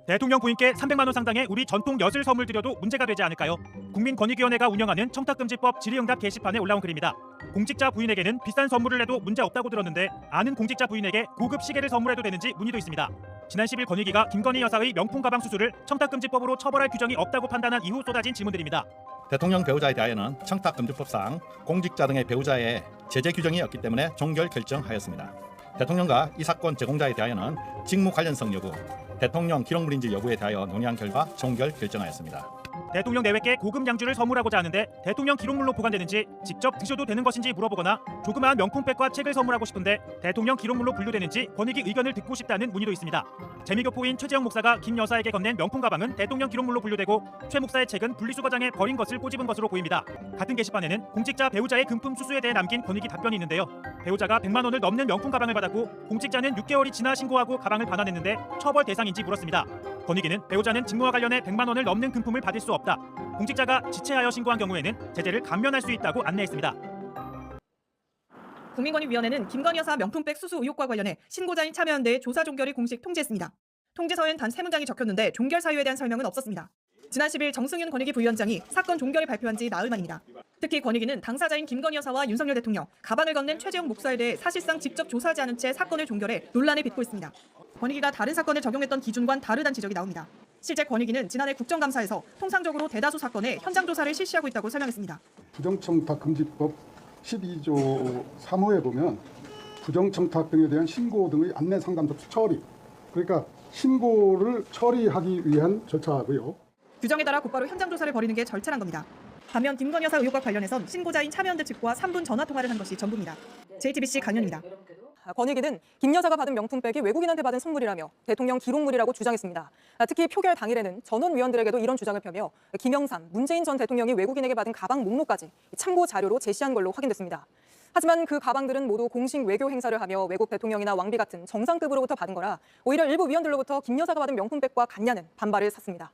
대통령 부인께 300만 원 상당의 우리 전통 엿을 선물 드려도 문제가 되지 않을까요? 국민권익위원회가 운영하는 청탁금지법 질의응답 게시판에 올라온 글입니다. 공직자 부인에게는 비싼 선물을 해도 문제 없다고 들었는데 아는 공직자 부인에게 고급 시계를 선물해도 되는지 문의도 있습니다. 지난 10일 권익위가 김건희 여사의 명품 가방 수수를 청탁금지법으로 처벌할 규정이 없다고 판단한 이후 쏟아진 질문들입니다. 대통령 배우자에 대하여는 청탁금지법상 공직자 등의 배우자의 제재 규정이 없기 때문에 종결 결정하였습니다. 대통령과 이 사건 제공자에 대하여는 직무 관련성 여부, 대통령 기록물인지 여부에 대하여 논의한 결과 종결 결정하였습니다. 대통령 내외께 고급 양주를 선물하고자 하는데 대통령 기록물로 보관되는지 직접 드셔도 되는 것인지 물어보거나 조그마한 명품백과 책을 선물하고 싶은데 대통령 기록물로 분류되는지 권익위 의견을 듣고 싶다는 문의도 있습니다. 재미교포인 최재형 목사가 김 여사에게 건넨 명품 가방은 대통령 기록물로 분류되고 최 목사의 책은 분리수거장에 버린 것을 꼬집은 것으로 보입니다. 같은 게시판에는 공직자 배우자의 금품 수수에 대해 남긴 권익위 답변이 있는데요. 배우자가 100만 원을 넘는 명품 가방을 받았고 공직자는 6개월이 지나 신고하고 가방을 반환했는데 처벌 대상인지 물었습니다. 권익위는 배우자는 직무와 관련해 100만 원을 넘는 금품을 받을 수 없다. 공직자가 지체하여 신고한 경우에는 제재를 감면할 수 있다고 안내했습니다. 국민권익위원회는 김건희 여사 명품백 수수 의혹과 관련해 신고자인 참여연대의 조사 종결을 공식 통지했습니다. 통지서엔 단 3문장이 적혔는데 종결 사유에 대한 설명은 없었습니다. 지난 10일 정승윤 권익위 부위원장이 사건 종결을 발표한 지 나흘 만입니다. 특히 권익위는 당사자인 김건희 여사와 윤석열 대통령, 가방을 건넨 최재형 목사에 대해 사실상 직접 조사하지 않은 채 사건을 종결해 논란을 빚고 있습니다. 권익위가 다른 사건에 적용했던 기준과는 다르다는 지적이 나옵니다. 실제 권익위는 지난해 국정감사에서 통상적으로 대다수 사건에 현장 조사를 실시하고 있다고 설명했습니다. 부정청탁금지법 12조 3호에 보면 부정청탁 등에 대한 신고 등의 안내 상담 접수 처리, 그러니까 신고를 처리하기 위한 절차고요. 규정에 따라 곧바로 현장 조사를 벌이는 게 절차란 겁니다. 반면 김건희 여사 의혹과 관련해선 신고자인 참여연대 측과 3분 전화 통화를 한 것이 전부입니다. JTBC 강연입니다. 권익위는 김 여사가 받은 명품백이 외국인한테 받은 선물이라며 대통령 기록물이라고 주장했습니다. 특히 표결 당일에는 전원위원들에게도 이런 주장을 펴며 김영삼, 문재인 전 대통령이 외국인에게 받은 가방 목록까지 참고 자료로 제시한 걸로 확인됐습니다. 하지만 그 가방들은 모두 공식 외교 행사를 하며 외국 대통령이나 왕비 같은 정상급으로부터 받은 거라 오히려 일부 위원들로부터 김 여사가 받은 명품백과 같냐는 반발을 샀습니다.